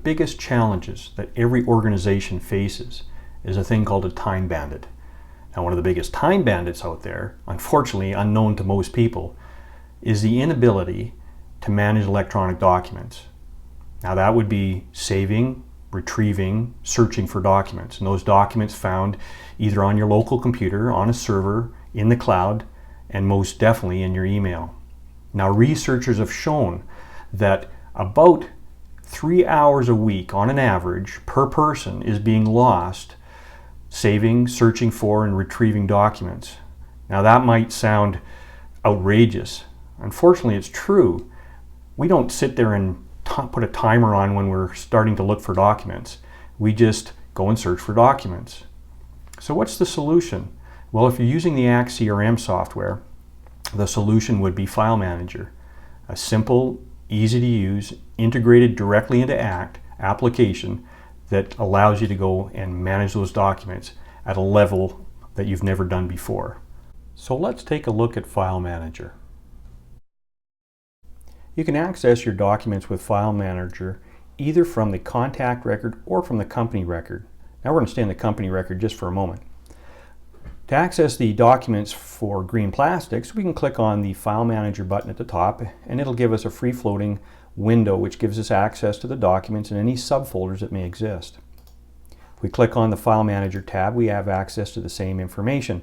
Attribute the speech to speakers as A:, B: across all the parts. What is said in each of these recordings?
A: biggest challenges that every organization faces is a thing called a time bandit. Now, one of the biggest time bandits out there, unfortunately unknown to most people, is the inability to manage electronic documents. Now, that would be saving, retrieving, searching for documents, and those documents found either on your local computer, on a server, in the cloud, and most definitely in your email. Now, researchers have shown that about 3 hours a week on an average per person is being lost saving, searching for, and retrieving documents. Now, that might sound outrageous. Unfortunately, it's true. We don't sit there and put a timer on when we're starting to look for documents. We just go and search for documents. So what's the solution? Well, if you're using the ACT CRM software, the solution would be FileManager, a simple, easy to use, integrated directly into ACT application that allows you to go and manage those documents at a level that you've never done before. So let's take a look at FileManager. You can access your documents with FileManager either from the contact record or from the company record. Now we're going to stay in the company record just for a moment. To access the documents for green plastics, we can click on the FileManager button at the top, and it'll give us a free-floating window which gives us access to the documents and any subfolders that may exist. If we click on the FileManager tab, we have access to the same information.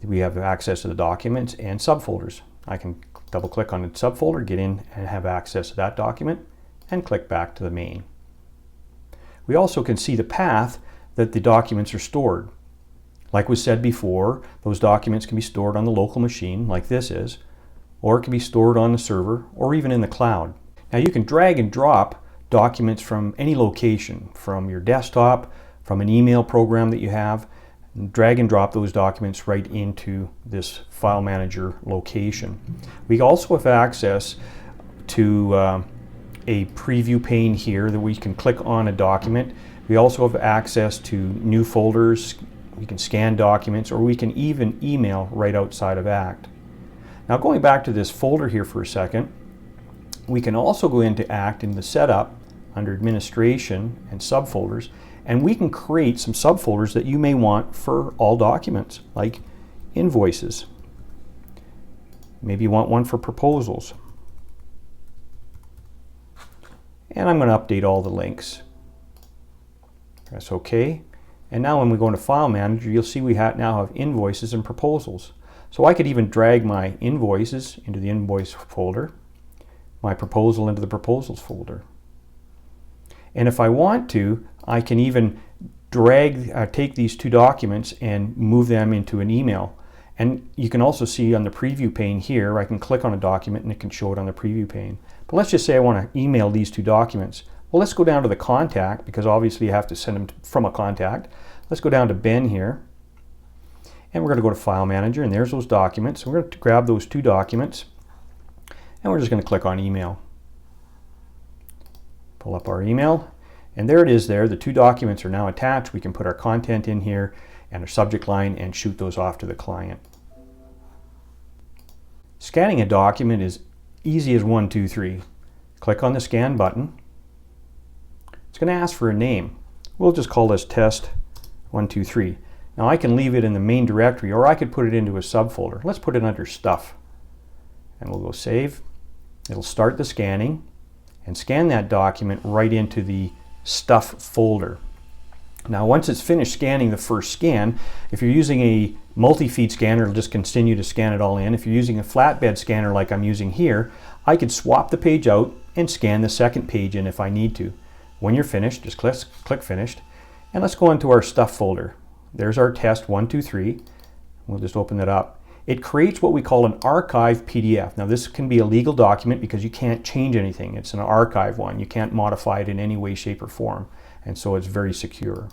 A: We have access to the documents and subfolders. I can double-click on the subfolder, get in and have access to that document, and click back to the main. We also can see the path that the documents are stored. Like was said before, those documents can be stored on the local machine, like this is, or it can be stored on the server, or even in the cloud. Now you can drag and drop documents from any location, from your desktop, from an email program that you have, and drag and drop those documents right into this FileManager location. We also have access to a preview pane here that we can click on a document. We also have access to new folders. We can scan documents, or we can even email right outside of ACT. Now going back to this folder here for a second, we can also go into ACT in the setup under administration and subfolders, and we can create some subfolders that you may want for all documents, like invoices. Maybe you want one for proposals. And I'm going to update all the links. Press OK. And now when we go into FileManager, you'll see we now have invoices and proposals. So I could even drag my invoices into the invoice folder, my proposal into the proposals folder. And if I want to, I can even take these two documents and move them into an email. And you can also see on the preview pane here, I can click on a document and it can show it on the preview pane. But let's just say I want to email these two documents. Well, let's go down to the contact, because obviously you have to send them from a contact. Let's go down to Ben here, and we're going to go to FileManager, and there's those documents. So we're going to grab those two documents, and we're just going to click on email. Pull up our email, and there it is there. The two documents are now attached. We can put our content in here and our subject line and shoot those off to the client. Scanning a document is easy as 1, 2, 3. Click on the scan button. It's going to ask for a name. We'll just call this test 1, 2, 3. Now I can leave it in the main directory, or I could put it into a subfolder. Let's put it under stuff. And we'll go save. It'll start the scanning and scan that document right into the stuff folder. Now once it's finished scanning the first scan, if you're using a multi-feed scanner, it'll just continue to scan it all in. If you're using a flatbed scanner like I'm using here, I could swap the page out and scan the second page in if I need to. When you're finished, just click Finished. And let's go into our stuff folder. There's our test 1, 2, 3. We'll just open that up. It creates what we call an archive PDF. Now this can be a legal document because you can't change anything. It's an archive one. You can't modify it in any way, shape, or form. And so it's very secure.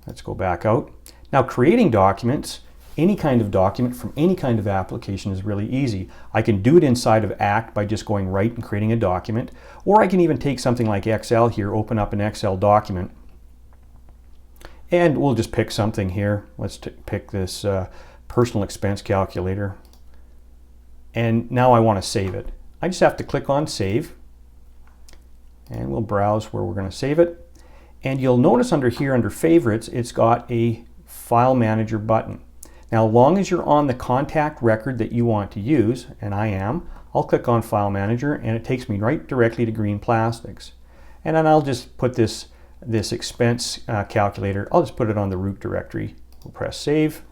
A: Let's go back out. Now creating documents, any kind of document from any kind of application is really easy. I can do it inside of ACT by just going right and creating a document, or I can even take something like Excel here, open up an Excel document, and we'll just pick something here. Let's pick this personal expense calculator, and now I want to save it. I just have to click on Save, and we'll browse where we're going to save it. And you'll notice under here, under Favorites, it's got a File Manager button. Now, as long as you're on the contact record that you want to use, and I am, I'll click on File Manager and it takes me right directly to Green Plastics. And then I'll just put this expense calculator, I'll just put it on the root directory. We'll press Save,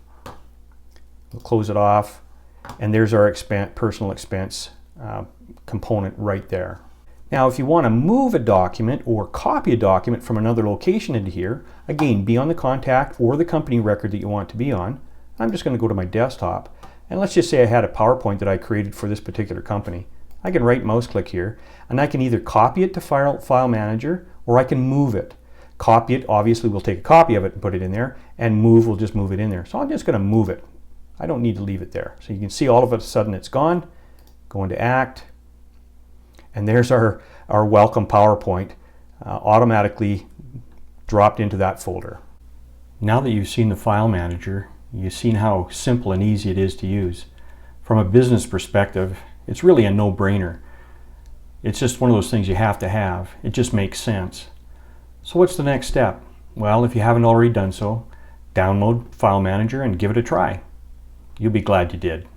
A: we'll close it off, and there's our personal expense component right there. Now, if you want to move a document or copy a document from another location into here, again, be on the contact or the company record that you want to be on. I'm just going to go to my desktop, and let's just say I had a PowerPoint that I created for this particular company. I can right mouse click here, and I can either copy it to File Manager, or I can move it. Copy it, obviously we'll take a copy of it and put it in there, and move, we'll just move it in there. So I'm just going to move it. I don't need to leave it there. So you can see all of a sudden it's gone. Go into Act, and there's our welcome PowerPoint automatically dropped into that folder. Now that you've seen the File Manager, you've seen how simple and easy it is to use. From a business perspective, it's really a no-brainer. It's just one of those things you have to have. It just makes sense. So what's the next step? Well, if you haven't already done so, download File Manager and give it a try. You'll be glad you did.